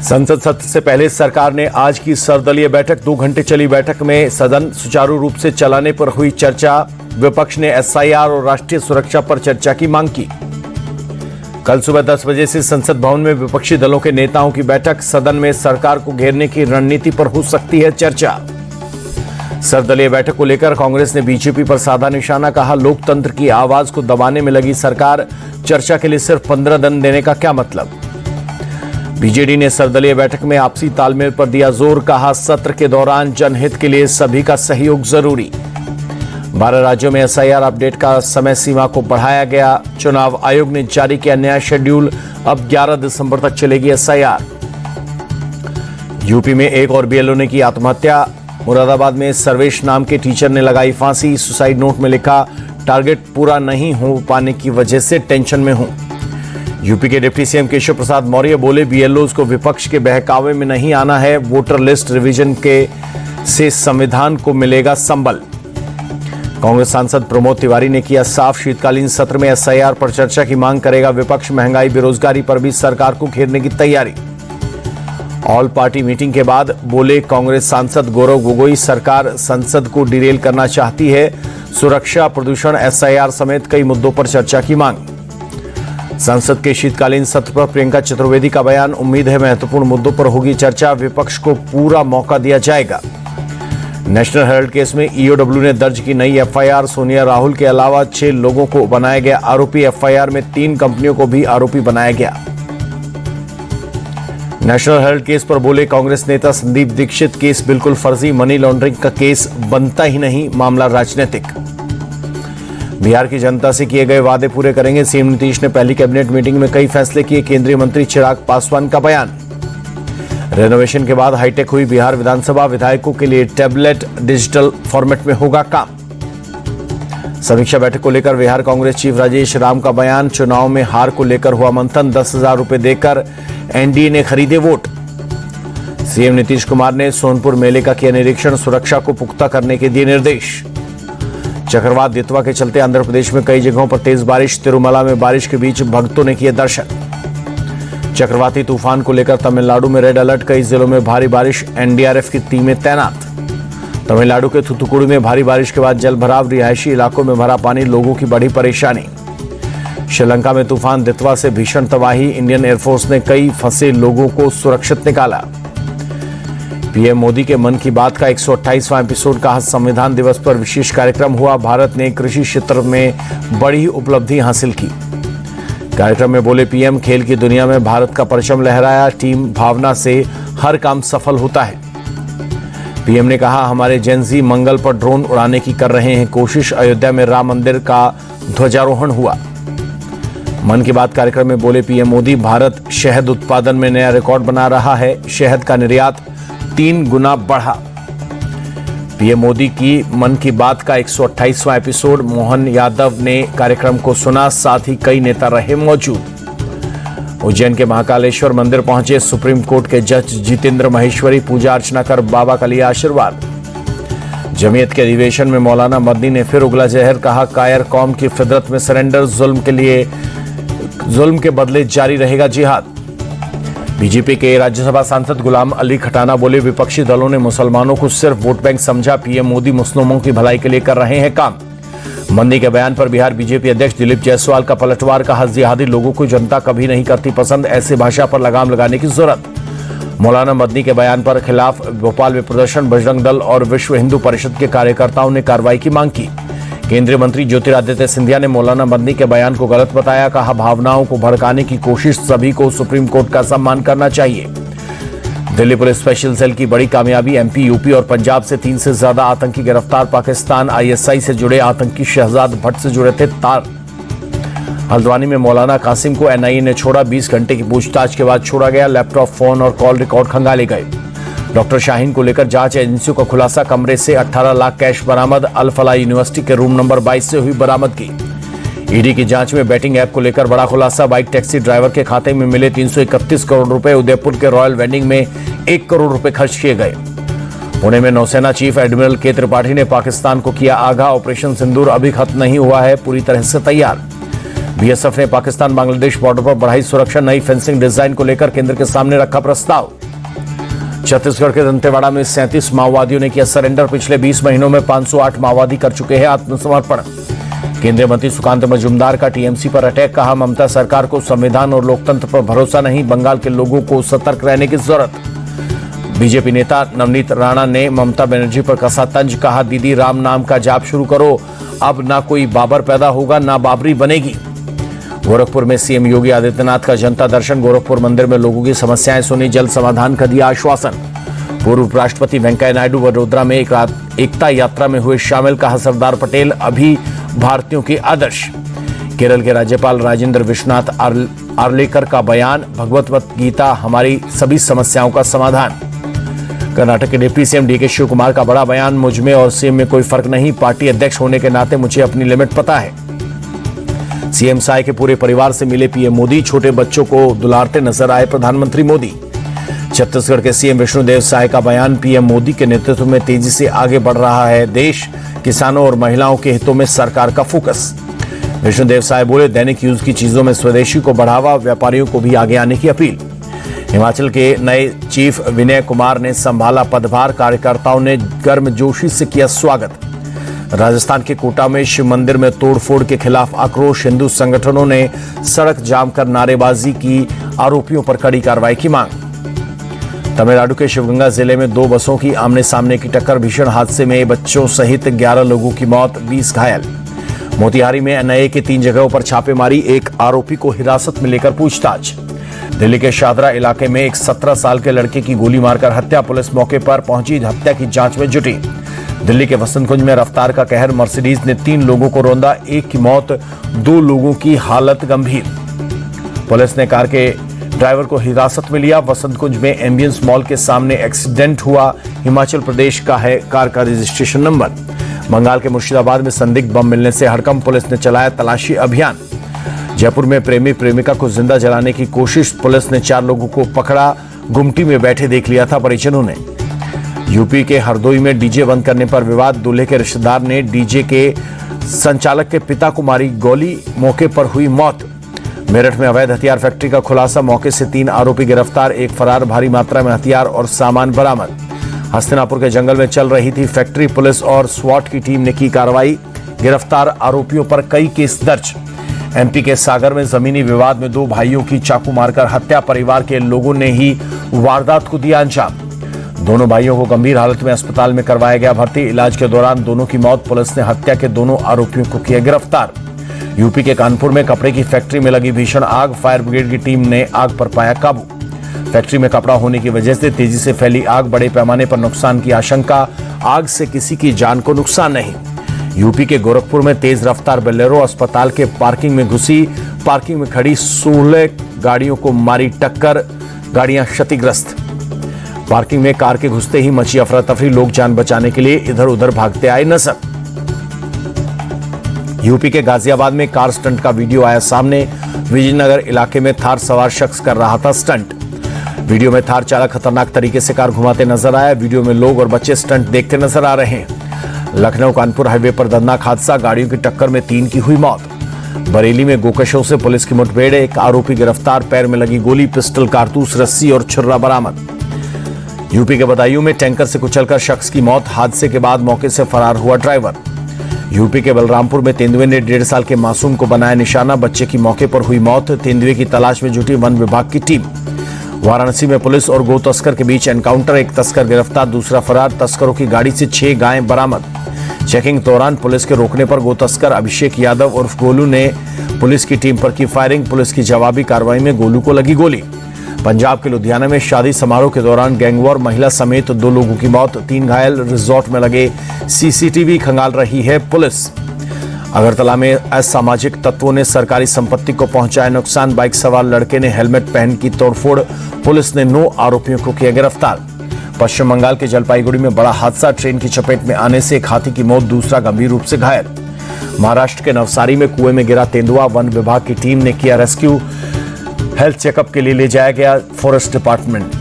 संसद सत्र से पहले सरकार ने आज की सर्वदलीय बैठक 2 घंटे चली बैठक में सदन सुचारू रूप से चलाने पर हुई चर्चा। विपक्ष ने एसआईआर और राष्ट्रीय सुरक्षा पर चर्चा की मांग की। कल सुबह 10 बजे से संसद भवन में विपक्षी दलों के नेताओं की बैठक। सदन में सरकार को घेरने की रणनीति पर हो सकती है चर्चा। सर्वदलीय बैठक को लेकर कांग्रेस ने बीजेपी पर साधा निशाना। कहा, लोकतंत्र की आवाज को दबाने में लगी सरकार। चर्चा के लिए सिर्फ 15 दिन देने का क्या मतलब। बीजेडी ने सर्वदलीय बैठक में आपसी तालमेल पर दिया जोर। कहा, सत्र के दौरान जनहित के लिए सभी का सहयोग जरूरी। 12 राज्यों में एसआईआर अपडेट का समय सीमा को बढ़ाया गया। चुनाव आयोग ने जारी किया नया शेड्यूल। अब 11 दिसंबर तक चलेगी एसआईआर। यूपी में एक और बीएलओ ने की आत्महत्या। मुरादाबाद में सर्वेश नाम के टीचर ने लगाई फांसी। सुसाइड नोट में लिखा, टारगेट पूरा नहीं हो पाने की वजह से टेंशन में हूं। यूपी के डिप्टी सीएम केशव प्रसाद मौर्य बोले, बीएलओज को विपक्ष के बहकावे में नहीं आना है। वोटर लिस्ट रिवीजन से संविधान को मिलेगा संबल। कांग्रेस सांसद प्रमोद तिवारी ने किया साफ, शीतकालीन सत्र में एसआईआर पर चर्चा की मांग करेगा विपक्ष। महंगाई बेरोजगारी पर भी सरकार को घेरने की तैयारी। ऑल पार्टी मीटिंग के बाद बोले कांग्रेस सांसद गौरव गोगोई, सरकार संसद को डिरेल करना चाहती है। सुरक्षा, प्रदूषण, एसआईआर समेत कई मुद्दों पर चर्चा की मांग। संसद के शीतकालीन सत्र पर प्रियंका चतुर्वेदी का बयान। उम्मीद है महत्वपूर्ण मुद्दों पर होगी चर्चा। विपक्ष को पूरा मौका दिया जाएगा। नेशनल हेराल्ड केस में ईओडब्ल्यू ने दर्ज की नई एफआईआर। सोनिया राहुल के अलावा 6 लोगों को बनाया गया आरोपी। एफआईआर में 3 कंपनियों को भी आरोपी बनाया गया। नेशनल हेराल्ड केस पर बोले कांग्रेस नेता संदीप दीक्षित, केस बिल्कुल फर्जी, मनी लॉन्ड्रिंग का केस बनता ही नहीं, मामला राजनीतिक। बिहार की जनता से किए गए वादे पूरे करेंगे। सीएम नीतीश ने पहली कैबिनेट मीटिंग में कई फैसले किए। केंद्रीय मंत्री चिराग पासवान का बयान। रेनोवेशन के बाद हाईटेक हुई बिहार विधानसभा। विधायकों के लिए टैबलेट डिजिटल फॉर्मेट में होगा काम। समीक्षा बैठक को लेकर बिहार कांग्रेस चीफ राजेश राम का बयान। चुनाव में हार को लेकर हुआ मंथन। 10,000 रुपए देकर एनडीए ने खरीदे वोट। सीएम नीतीश कुमार ने सोनपुर मेले का किया निरीक्षण। सुरक्षा को पुख्ता करने के दिए निर्देश। चक्रवात दितवा के चलते आंध्र प्रदेश में कई जगहों पर तेज बारिश। तिरुमला में बारिश के बीच भक्तों ने किए दर्शन। चक्रवाती तूफान को लेकर तमिलनाडु में रेड अलर्ट। कई जिलों में भारी बारिश। एनडीआरएफ की टीमें तैनात। तमिलनाडु के थूथुकुडी में भारी बारिश के बाद जलभराव। रिहायशी इलाकों में भरा पानी, लोगों की बड़ी परेशानी। श्रीलंका में तूफान दितवा से भीषण तबाही। इंडियन एयरफोर्स ने कई फंसे लोगों को सुरक्षित निकाला। पीएम मोदी के मन की बात का 128वां एपिसोड का संविधान दिवस पर विशेष कार्यक्रम हुआ। भारत ने कृषि क्षेत्र में बड़ी उपलब्धि हासिल की। कार्यक्रम में बोले पीएम, खेल की दुनिया में भारत का परचम लहराया। टीम भावना से हर काम सफल होता है। पीएम ने कहा, हमारे जेनजी मंगल पर ड्रोन उड़ाने की कर रहे हैं कोशिश। अयोध्या में राम मंदिर का ध्वजारोहण हुआ। मन की बात कार्यक्रम में बोले पीएम मोदी, भारत शहद उत्पादन में नया रिकॉर्ड बना रहा है। शहद का निर्यात 3 गुना बढ़ा। पीएम मोदी की मन की बात का 128वां एपिसोड। मोहन यादव ने कार्यक्रम को सुना, साथ ही कई नेता रहे मौजूद। उज्जैन के महाकालेश्वर मंदिर पहुंचे सुप्रीम कोर्ट के जज जितेंद्र महेश्वरी। पूजा अर्चना कर बाबा का लिया आशीर्वाद। जमीयत के अधिवेशन में मौलाना मदनी ने फिर उगला जहर। कहा, कायर कौम की फितरत में सरेंडर। जुल्म के बदले जारी रहेगा जिहाद। बीजेपी के राज्यसभा सांसद गुलाम अली खटाना बोले, विपक्षी दलों ने मुसलमानों को सिर्फ वोट बैंक समझा। पीएम मोदी मुस्लिमों की भलाई के लिए कर रहे हैं काम। मंदी के बयान पर बिहार बीजेपी अध्यक्ष दिलीप जायसवाल का पलटवार। कहा, जिहादी लोगों को जनता कभी नहीं करती पसंद। ऐसे भाषा पर लगाम लगाने की जरूरत। मौलाना मदनी के बयान पर खिलाफ भोपाल में प्रदर्शन। बजरंग दल और विश्व हिंदू परिषद के कार्यकर्ताओं ने कार्रवाई की मांग की। केंद्रीय मंत्री ज्योतिरादित्य सिंधिया ने मौलाना मदनी के बयान को गलत बताया। कहा, भावनाओं को भड़काने की कोशिश। सभी को सुप्रीम कोर्ट का सम्मान करना चाहिए। दिल्ली पुलिस स्पेशल सेल की बड़ी कामयाबी। एमपी, यूपी और पंजाब से 3 से ज्यादा आतंकी गिरफ्तार। पाकिस्तान आईएसआई से जुड़े आतंकी शहजाद भट्ट से जुड़े थे तार। हल्द्वानी में मौलाना कासिम को एनआईए ने छोड़ा। 20 घंटे की पूछताछ के बाद छोड़ा गया। लैपटॉप, फोन और कॉल रिकॉर्ड खंगाले गए। डॉक्टर शाहीन को लेकर जांच एजेंसियों का खुलासा। कमरे से 18 लाख कैश बरामद। अल फलाह यूनिवर्सिटी के रूम नंबर 22 से हुई बरामदगी। ईडी की जांच में बैटिंग ऐप को लेकर बड़ा खुलासा। बाइक टैक्सी ड्राइवर के खाते में मिले 331 करोड़ रुपए। उदयपुर के रॉयल वेंडिंग में 1 करोड़ रुपए खर्च किए गए। पुणे में नौसेना चीफ एडमिरल के त्रिपाठी ने पाकिस्तान को किया आगाह। ऑपरेशन सिंदूर अभी खत्म नहीं हुआ है, पूरी तरह से तैयार। बीएसएफ ने पाकिस्तान बांग्लादेश बॉर्डर पर बढ़ाई सुरक्षा। नई फेंसिंग डिजाइन को लेकर केंद्र के सामने रखा प्रस्ताव। छत्तीसगढ़ के दंतेवाड़ा में 37 माओवादियों ने किया सरेंडर। पिछले 20 महीनों में 508 माओवादी कर चुके हैं आत्मसमर्पण। केंद्रीय मंत्री सुकांत मजूमदार का टीएमसी पर अटैक। कहा, ममता सरकार को संविधान और लोकतंत्र पर भरोसा नहीं, बंगाल के लोगों को सतर्क रहने की जरूरत। बीजेपी नेता नवनीत राणा ने ममता बनर्जी पर कसा तंज। कहा, दीदी राम नाम का जाप शुरू करो, अब ना कोई बाबर पैदा होगा ना बाबरी बनेगी। गोरखपुर में सीएम योगी आदित्यनाथ का जनता दर्शन। गोरखपुर मंदिर में लोगों की समस्याएं सुनी, जल्द समाधान का दिया आश्वासन। पूर्व उपराष्ट्रपति वेंकैया नायडू वडोदरा में एकता यात्रा में हुए शामिल। कहा, सरदार पटेल अभी भारतीयों के आदर्श। केरल के राज्यपाल राजेंद्र विश्वनाथ आर्लेकर का बयान, भगवत गीता हमारी सभी समस्याओं का समाधान। कर्नाटक के deputy CM DK Shivakumar का बड़ा बयान, मुझ में और सीएम में कोई फर्क नहीं, पार्टी अध्यक्ष होने के नाते मुझे अपनी लिमिट पता है। सीएम साय के पूरे परिवार से मिले पीएम मोदी। छोटे बच्चों को दुलारते नजर आए प्रधानमंत्री मोदी। छत्तीसगढ़ के सीएम विष्णुदेव साय का बयान, पीएम मोदी के नेतृत्व में तेजी से आगे बढ़ रहा है देश, किसानों और महिलाओं के हितों में सरकार का फोकस। विष्णुदेव साय बोले, दैनिक यूज की चीजों में स्वदेशी को बढ़ावा, व्यापारियों को भी आगे आने की अपील। हिमाचल के नए चीफ विनय कुमार ने संभाला पदभार। कार्यकर्ताओं ने गर्मजोशी से किया स्वागत। राजस्थान के कोटा में शिव मंदिर में तोड़फोड़ के खिलाफ आक्रोश। हिंदू संगठनों ने सड़क जाम कर नारेबाजी की, आरोपियों पर कड़ी कार्रवाई की मांग। तमिलनाडु के शिवगंगा जिले में 2 बसों की आमने सामने की टक्कर। भीषण हादसे में बच्चों सहित 11 लोगों की मौत, 20 घायल। मोतिहारी में एनआईए की 3 जगहों पर छापेमारी। एक आरोपी को हिरासत में लेकर पूछताछ। दिल्ली के शादरा इलाके में एक 17 साल के लड़के की गोली मारकर हत्या। पुलिस मौके पर पहुंची, हत्या की जांच में जुटी। दिल्ली के वसंत कुंज में रफ्तार का कहर। मर्सिडीज ने 3 लोगों को रौंदा, 1 की मौत, 2 लोगों की हालत गंभीर। पुलिस ने कार के ड्राइवर को हिरासत में लिया। वसंत कुंज में एम्बियंस मॉल के सामने एक्सीडेंट हुआ। हिमाचल प्रदेश का है कार का रजिस्ट्रेशन नंबर। बंगाल के मुर्शिदाबाद में संदिग्ध बम मिलने से हड़कंप। पुलिस ने चलाया तलाशी अभियान। जयपुर में प्रेमी प्रेमिका को जिंदा जलाने की कोशिश। पुलिस ने 4 लोगों को पकड़ा। गुमटी में बैठे देख लिया था परिजनों ने। यूपी के हरदोई में डीजे बंद करने पर विवाद। दूल्हे के रिश्तेदार ने डीजे के संचालक के पिता को मारी गोली, मौके पर हुई मौत। मेरठ में अवैध हथियार फैक्ट्री का खुलासा। मौके से 3 आरोपी गिरफ्तार, 1 फरार। भारी मात्रा में हथियार और सामान बरामद। हस्तिनापुर के जंगल में चल रही थी फैक्ट्री। पुलिस और स्वाट की टीम ने की कार्रवाई। गिरफ्तार आरोपियों पर कई केस दर्ज। एमपी के सागर में जमीनी विवाद में 2 भाइयों की चाकू मारकर हत्या। परिवार के लोगों ने ही वारदात को दिया अंजाम। दोनों भाइयों को गंभीर हालत में अस्पताल में करवाया गया भर्ती। इलाज के दौरान दोनों की मौत। पुलिस ने हत्या के दोनों आरोपियों को किया गिरफ्तार। यूपी के कानपुर में कपड़े की फैक्ट्री में लगी भीषण आग। फायर ब्रिगेड की टीम ने आग पर पाया काबू। फैक्ट्री में कपड़ा होने की वजह से तेजी से फैली आग। बड़े पैमाने पर नुकसान की आशंका। आग से किसी की जान को नुकसान नहीं। यूपी के गोरखपुर में तेज रफ्तार बोलेरो अस्पताल के पार्किंग में घुसी। पार्किंग में खड़ी 16 गाड़ियों को मारी टक्कर, गाड़ियां क्षतिग्रस्त। पार्किंग में कार के घुसते ही मची अफरा तफरी। लोग जान बचाने के लिए इधर उधर भागते आए नजर। यूपी के गाजियाबाद में कार स्टंट का वीडियो आया सामने। विजयनगर इलाके में थार सवार शख्स कर रहा था स्टंट। वीडियो में थार चालक खतरनाक तरीके से कार घुमाते नजर आया। वीडियो में लोग और बच्चे स्टंट देखते नजर आ रहे हैं। लखनऊ कानपुर हाईवे पर दर्दनाक हादसा। गाड़ियों की टक्कर में 3 की हुई मौत। बरेली में गोकशों से पुलिस की मुठभेड़। एक आरोपी गिरफ्तार। पैर में लगी गोली, पिस्टल, कारतूस, रस्सी और छुर्रा बरामद। यूपी के बदायूं में टैंकर से कुचलकर शख्स की मौत। हादसे के बाद मौके से फरार हुआ ड्राइवर। यूपी के बलरामपुर में तेंदुए ने 1.5 साल के मासूम को बनाया निशाना। बच्चे की मौके पर हुई मौत। तेंदुए की तलाश में जुटी वन विभाग की टीम। वाराणसी में पुलिस और गो तस्कर के बीच एनकाउंटर। एक तस्कर गिरफ्तार, दूसरा फरार। तस्करों की गाड़ी से 6 गायें बरामद। चेकिंग दौरान पुलिस के रोकने पर गो तस्कर अभिषेक यादव उर्फ गोलू ने पुलिस की टीम पर की फायरिंग। पुलिस की जवाबी कार्रवाई में गोलू को लगी गोली। पंजाब के लुधियाना में शादी समारोह के दौरान गैंगवॉर। महिला समेत 2 लोगों की मौत, 3 घायल। रिजॉर्ट में लगे सीसीटीवी खंगाल रही है पुलिस। अगरतला में असामाजिक तत्वों ने सरकारी संपत्ति को पहुंचाया नुकसान। बाइक सवार लड़के ने हेलमेट पहन की तोड़फोड़। पुलिस ने 9 आरोपियों को किया गिरफ्तार। पश्चिम बंगाल के जलपाईगुड़ी में बड़ा हादसा। ट्रेन की चपेट में आने से एक हाथी की मौत, दूसरा गंभीर रूप से घायल। महाराष्ट्र के नवसारी में कुएं में गिरा तेंदुआ। वन विभाग की टीम ने किया रेस्क्यू। हेल्थ चेकअप के लिए ले जाया गया फॉरेस्ट डिपार्टमेंट।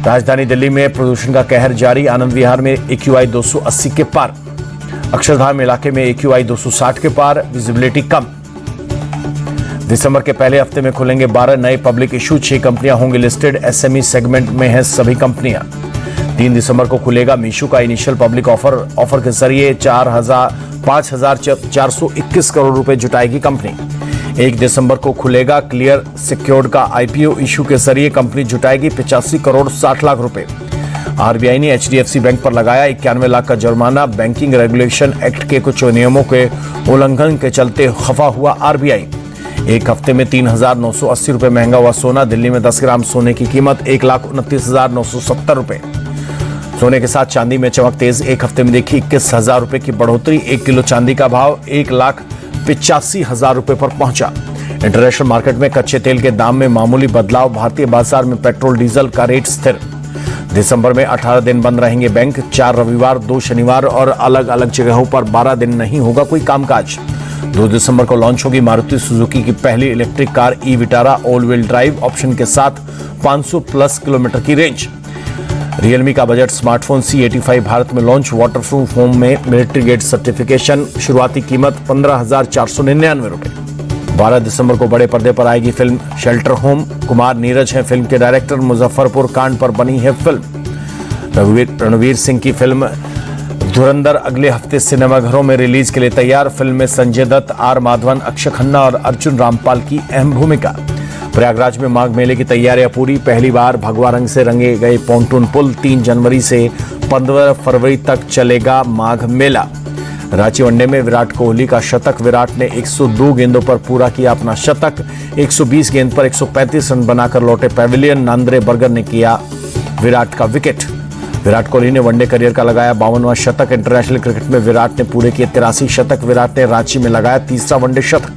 राजधानी दिल्ली में प्रदूषण का कहर जारी। आनंद विहार में AQI 280 के पार। अक्षरधाम इलाके में AQI 260 के पार। विजिबिलिटी कम। दिसंबर के पहले हफ्ते में खुलेंगे 12 नए पब्लिक इशू, 6 कंपनियां होंगी लिस्टेड। एसएमई सेगमेंट में है सभी कंपनियां। 3 दिसंबर को खुलेगा मीशो का इनिशियल पब्लिक ऑफर के जरिए 5,421 करोड़ रुपए जुटाएगी कंपनी। 1 दिसंबर को खुलेगा क्लियर सिक्योर्ड का आईपीओ, इशू के जरिए कंपनी जुटाएगी 85 करोड़ 60 लाख रुपए। आरबीआई ने एचडीएफसी बैंक पर लगाया 91 लाख का जुर्माना। बैंकिंग रेगुलेशन एक्ट के कुछ नियमों के उल्लंघन के चलते खफा हुआ आरबीआई। एक हफ्ते में 3,980 रुपए महंगा हुआ सोना। दिल्ली में 10 ग्राम सोने की कीमत 1,29,970 रुपए। सोने के साथ चांदी में चमक तेज। एक हफ्ते में देखी 21,000 रुपए की बढ़ोतरी। 1 किलो चांदी का भाव 1,85,000 रुपए पर पहुंचा। इंटरनेशनल मार्केट में कच्चे तेल के दाम में मामूली बदलाव। भारतीय बाजार में पेट्रोल डीजल का रेट स्थिर। दिसंबर में 18 दिन बंद रहेंगे बैंक। 4 रविवार, 2 शनिवार और अलग अलग जगहों पर 12 दिन नहीं होगा कोई कामकाज। 2 दिसंबर को लॉन्च होगी मारुति सुजुकी की पहली electric car e Vitara, all wheel drive option के साथ 500 प्लस किलोमीटर की रेंज। रियलमी का बजट स्मार्टफोन C85 भारत में लॉन्च। वाटरप्रूफ होम में मिलिट्री ग्रेड सर्टिफिकेशन। शुरुआती कीमत 15,499 रुपए। 12 दिसंबर को बड़े पर्दे पर आएगी film shelter home. Kumar Neeraj हैं फिल्म के डायरेक्टर। मुजफ्फरपुर कांड पर बनी है फिल्म। रणवीर सिंह की फिल्म धुरंधर अगले हफ्ते सिनेमाघरों में रिलीज के लिए तैयार। फिल्म में संजय दत्त, आर माधवन, अक्षय खन्ना और अर्जुन रामपाल की अहम भूमिका। प्रयागराज में माघ मेले की तैयारियां पूरी। पहली बार भगवा रंग से रंगे गए पॉन्टून पुल। 3 जनवरी से 15 फरवरी तक चलेगा माघ मेला। रांची वनडे में विराट कोहली का शतक। विराट ने 102 गेंदों पर पूरा किया अपना शतक। 120 गेंद पर 135 रन बनाकर लौटे पैविलियन। नांद्रे बर्गर ने किया विराट का विकेट। विराट कोहली ने वनडे करियर का लगाया 52वां शतक। इंटरनेशनल क्रिकेट में विराट ने पूरे किए 83 शतक। विराट ने रांची में लगाया 3रा वनडे शतक।